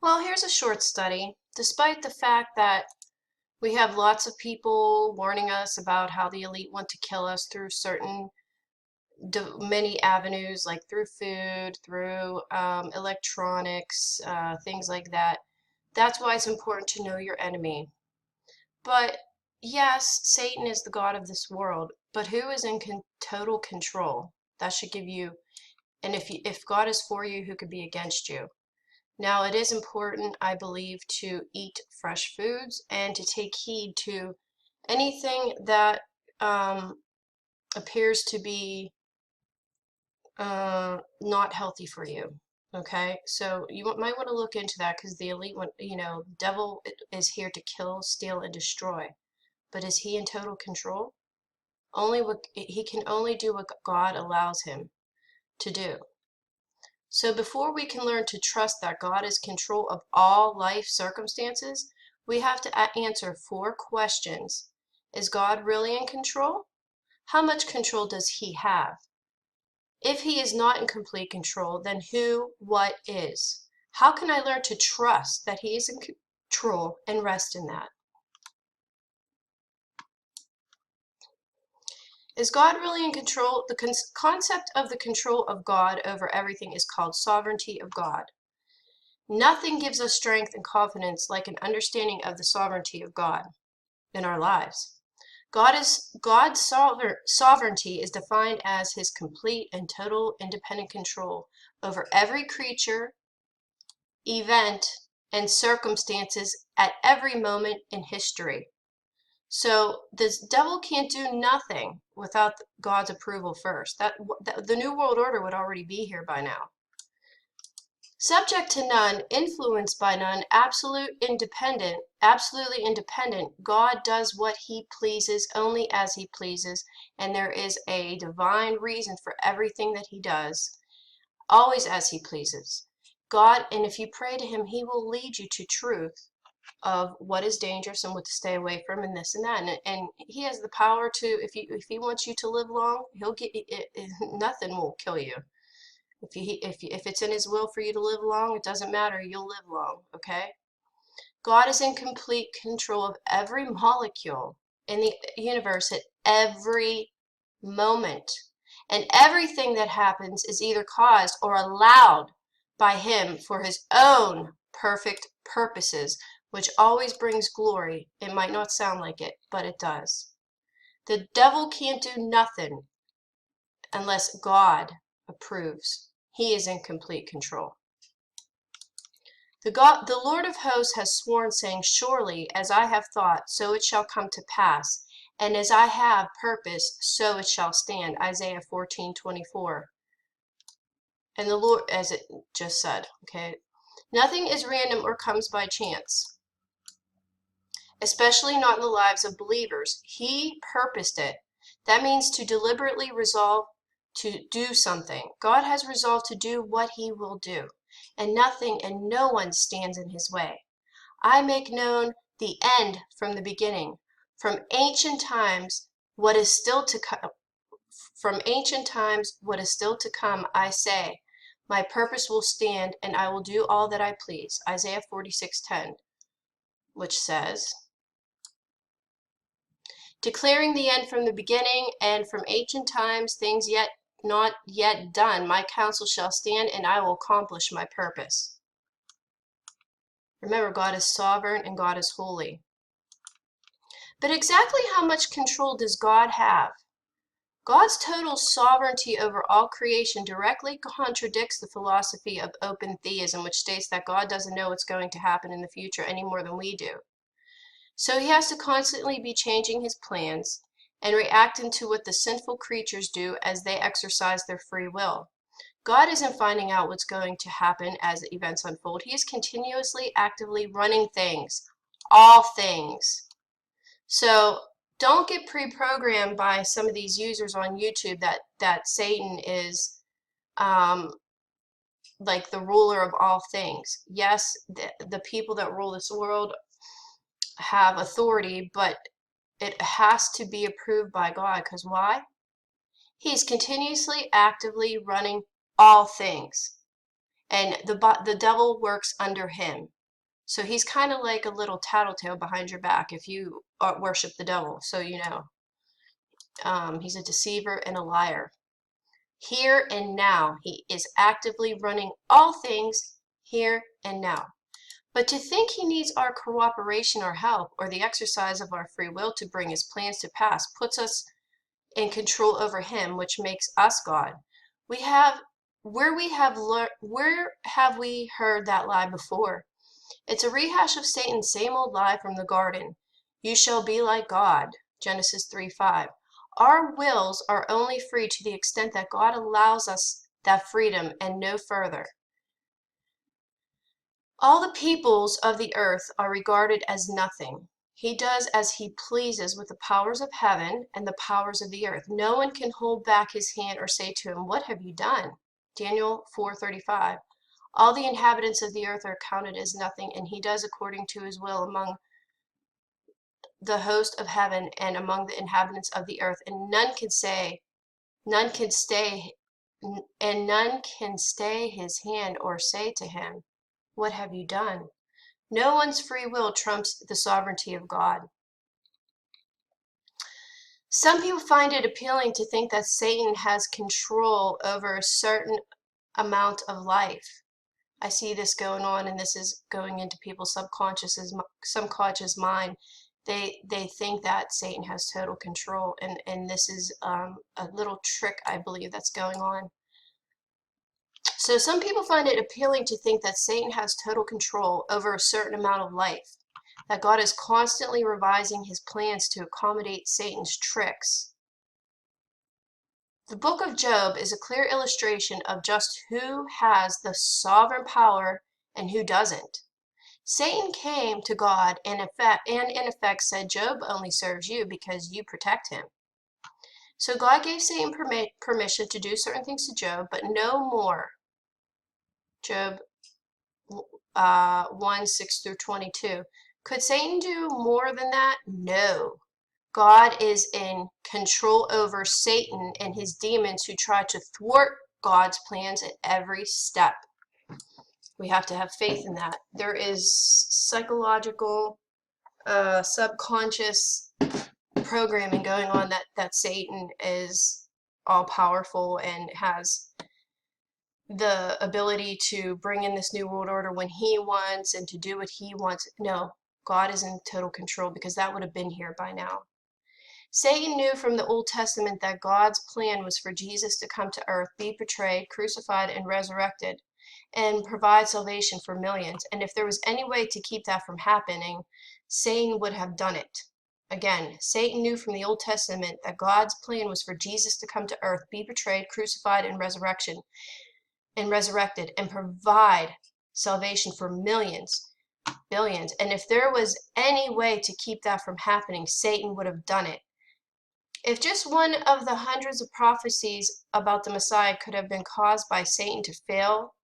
Well, here's a short study. Despite the fact that we have lots of people warning us about how the elite want to kill us through certain many avenues, like through food, through electronics, things like that. That's why it's important to know your enemy. But yes, Satan is the god of this world, but who is in total control? That should give you, and if God is for you, who could be against you? Now, it is important, I believe, to eat fresh foods and to take heed to anything that appears to be not healthy for you. Okay, so you might want to look into that because the elite one, devil is here to kill, steal, and destroy. But is he in total control? Only what he can only do what God allows him to do. So before we can learn to trust that God is in control of all life circumstances, we have to answer 4 questions. Is God really in control? How much control does he have? If he is not in complete control, then who, what is? How can I learn to trust that he is in control and rest in that? Is God really in control? The concept of the control of God over everything is called sovereignty of God. Nothing gives us strength and confidence like an understanding of the sovereignty of God in our lives. God's sovereignty is defined as his complete and total independent control over every creature, event, and circumstances at every moment in history. So the devil can't do nothing without God's approval first. The New World Order would already be here by now. Subject to none, influenced by none, absolutely independent, God does what he pleases, only as he pleases, and there is a divine reason for everything that he does, always as he pleases. God, and if you pray to him, he will lead you to truth of what is dangerous and what to stay away from and this and that. And he has the power to, if he wants you to live long, he'll get nothing will kill you. If it's in his will for you to live long, it doesn't matter, you'll live long, okay? God is in complete control of every molecule in the universe at every moment. And everything that happens is either caused or allowed by him for his own perfect purposes, which always brings glory. It might not sound like it, but it does. The devil can't do nothing unless God approves. He is in complete control. The Lord of hosts has sworn, saying, Surely, as I have thought, so it shall come to pass, and as I have purposed, so it shall stand. Isaiah 14:24. And the Lord, as it just said, okay? Nothing is random or comes by chance, especially not in the lives of believers. He purposed it. That means to deliberately resolve to do something. God has resolved to do what he will do, and nothing and no one stands in his way. I make known the end from the beginning, from ancient times what is still to come. From ancient times what is still to come, I say, my purpose will stand, and I will do all that I please. Isaiah 46:10, which says, declaring the end from the beginning, and from ancient times things yet not yet done, my counsel shall stand, and I will accomplish my purpose. Remember, God is sovereign and God is holy. But exactly how much control does God have? God's total sovereignty over all creation directly contradicts the philosophy of open theism, which states that God doesn't know what's going to happen in the future any more than we do. So he has to constantly be changing his plans and reacting to what the sinful creatures do as they exercise their free will. God isn't finding out what's going to happen as events unfold. He is continuously, actively running things, all things. So don't get pre-programmed by some of these users on YouTube that Satan is like the ruler of all things. Yes, the people that rule this world have authority, but it has to be approved by God. Because why? He's continuously, actively running all things. and the devil works under him. So he's kind of like a little tattletale behind your back if you worship the devil, so you know. He's a deceiver and a liar. Here and now, he is actively running all things here and now. But to think he needs our cooperation or help or the exercise of our free will to bring his plans to pass puts us in control over him, which makes us God. Where have we heard that lie before? It's a rehash of Satan's same old lie from the garden. You shall be like God, Genesis 3:5. Our wills are only free to the extent that God allows us that freedom and no further. All the peoples of the earth are regarded as nothing. He does as he pleases with the powers of heaven and the powers of the earth. No one can hold back his hand or say to him, "What have you done?" Daniel 4:35. All the inhabitants of the earth are counted as nothing, and he does according to his will among the host of heaven and among the inhabitants of the earth, and none can stay his hand or say to him, "What have you done?" No one's free will trumps the sovereignty of God. Some people find it appealing to think that Satan has control over a certain amount of life. I see this going on, and this is going into people's subconscious mind. They think that Satan has total control, and this is a little trick, I believe, that's going on. So some people find it appealing to think that Satan has total control over a certain amount of life, that God is constantly revising his plans to accommodate Satan's tricks. The book of Job is a clear illustration of just who has the sovereign power and who doesn't. Satan came to God and in effect said, "Job only serves you because you protect him." So God gave Satan permission to do certain things to Job, but no more. Job 1:6-22. Could Satan do more than that? No. God is in control over Satan and his demons who try to thwart God's plans at every step. We have to have faith in that. There is psychological, subconscious programming going on that Satan is all powerful and has the ability to bring in this new world order when he wants and to do what he wants. No, God is in total control, because that would have been here by now. Satan knew from the Old Testament that God's plan was for Jesus to come to earth, be betrayed, crucified, and resurrected, and provide salvation for millions. And if there was any way to keep that from happening, Satan would have done it. Again, Satan knew from the Old Testament that God's plan was for Jesus to come to earth, be betrayed, crucified, and resurrected, and provide salvation for millions, billions. And if there was any way to keep that from happening, Satan would have done it. If just one of the hundreds of prophecies about the Messiah could have been caused by Satan to fail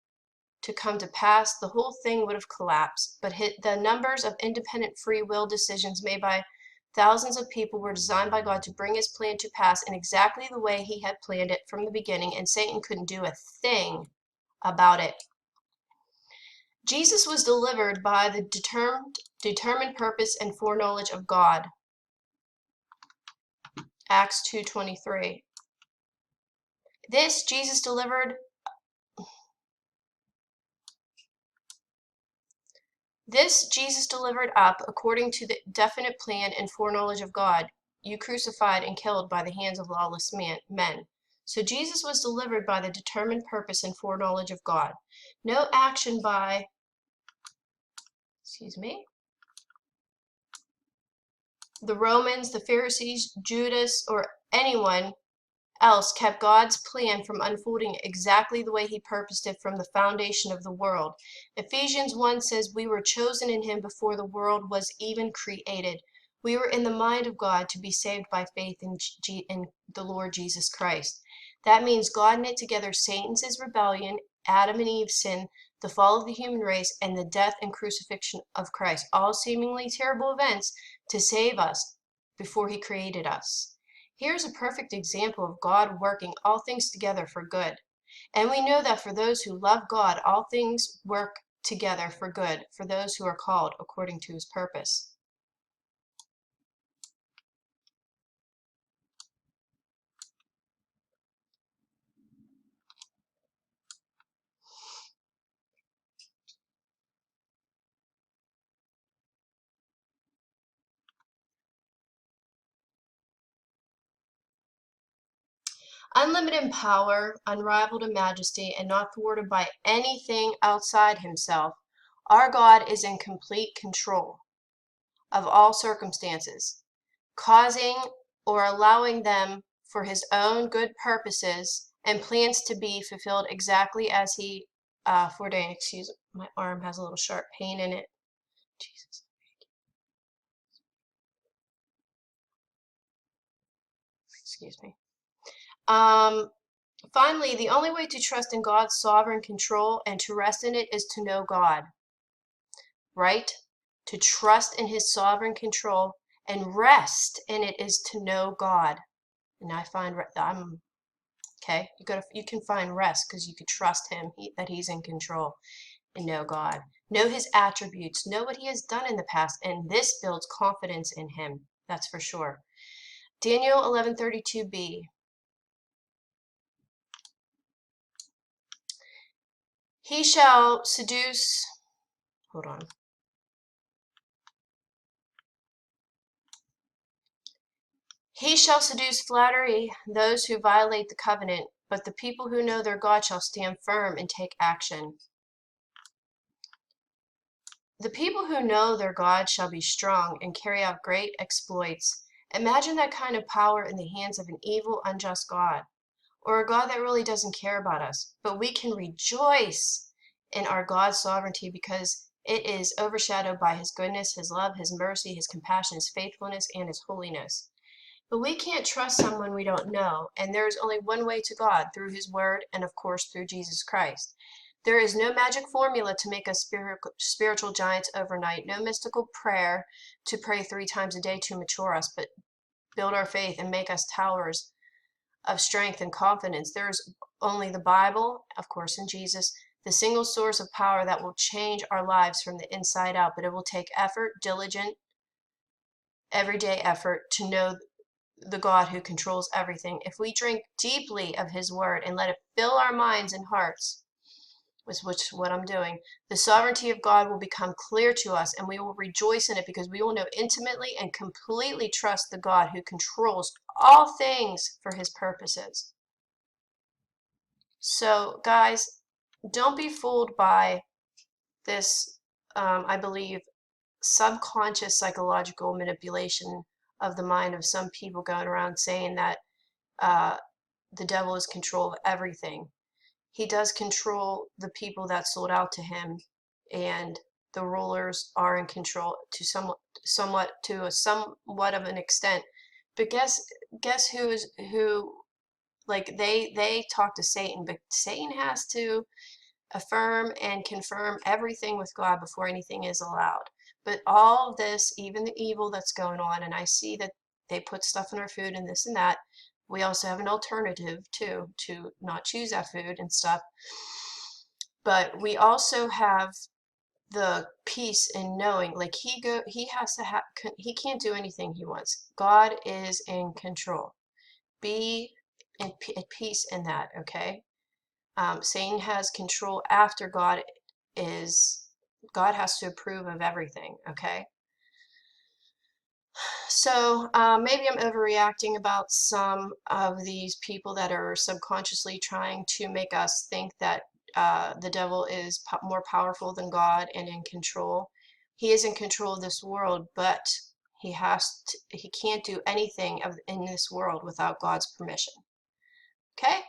to come to pass, the whole thing would have collapsed. But the numbers of independent free will decisions made by thousands of people were designed by God to bring his plan to pass in exactly the way he had planned it from the beginning, and Satan couldn't do a thing about it. Jesus was delivered by the determined purpose and foreknowledge of God. Acts 2:23. This Jesus delivered up according to the definite plan and foreknowledge of God, you crucified and killed by the hands of lawless men. So Jesus was delivered by the determined purpose and foreknowledge of God. No action by, the Romans, the Pharisees, Judas, or anyone else kept God's plan from unfolding exactly the way he purposed it from the foundation of the world. Ephesians 1 says, "We were chosen in him before the world was even created. We were in the mind of God to be saved by faith in the Lord Jesus Christ." That means God knit together Satan's rebellion, Adam and Eve's sin, the fall of the human race, and the death and crucifixion of Christ, all seemingly terrible events, to save us before he created us. Here's a perfect example of God working all things together for good. And we know that for those who love God, all things work together for good, for those who are called according to his purpose. Unlimited in power, unrivaled in majesty, and not thwarted by anything outside himself, our God is in complete control of all circumstances, causing or allowing them for his own good purposes and plans to be fulfilled exactly as he foreordained. Excuse me, my arm has a little sharp pain in it. Jesus. Excuse me. Finally, the only way to trust in God's sovereign control and to rest in it is to know God, right? To trust in his sovereign control and rest in it is to know God. And I find I'm okay. You can find rest because you can trust him that he's in control and know God. Know his attributes, know what he has done in the past, and this builds confidence in him. That's for sure. Daniel 11:32b. He shall seduce, hold on. He shall seduce flattery those who violate the covenant, but the people who know their God shall stand firm and take action. The people who know their God shall be strong and carry out great exploits. Imagine that kind of power in the hands of an evil, unjust God, or a God that really doesn't care about us. But we can rejoice in our God's sovereignty because it is overshadowed by his goodness, his love, his mercy, his compassion, his faithfulness, and his holiness. But we can't trust someone we don't know, and there is only one way to God, through his word and of course through Jesus Christ. There is no magic formula to make us spiritual giants overnight, no mystical prayer to pray 3 times a day to mature us, but build our faith and make us towers of strength and confidence. There is only the Bible, of course, and Jesus, the single source of power that will change our lives from the inside out, but it will take effort, diligent, everyday effort to know the God who controls everything. If we drink deeply of his word and let it fill our minds and hearts, which is what I'm doing, the sovereignty of God will become clear to us and we will rejoice in it because we will know intimately and completely trust the God who controls all things for his purposes. So guys, don't be fooled by this, I believe, subconscious psychological manipulation of the mind of some people going around saying that the devil is control of everything. He does control the people that sold out to him, and the rulers are in control to somewhat of an extent. But guess who, like they talk to Satan, but Satan has to affirm and confirm everything with God before anything is allowed. But all of this, even the evil that's going on, and I see that they put stuff in our food and this and that. We also have an alternative too, to not choose that food and stuff. But we also have the peace in knowing, like he has to have, he can't do anything he wants. God is in control. Be at peace in that, okay? Satan has control after God has to approve of everything, okay? So maybe I'm overreacting about some of these people that are subconsciously trying to make us think that the devil is more powerful than God and in control. He is in control of this world, but he can't do anything in this world without God's permission. Okay?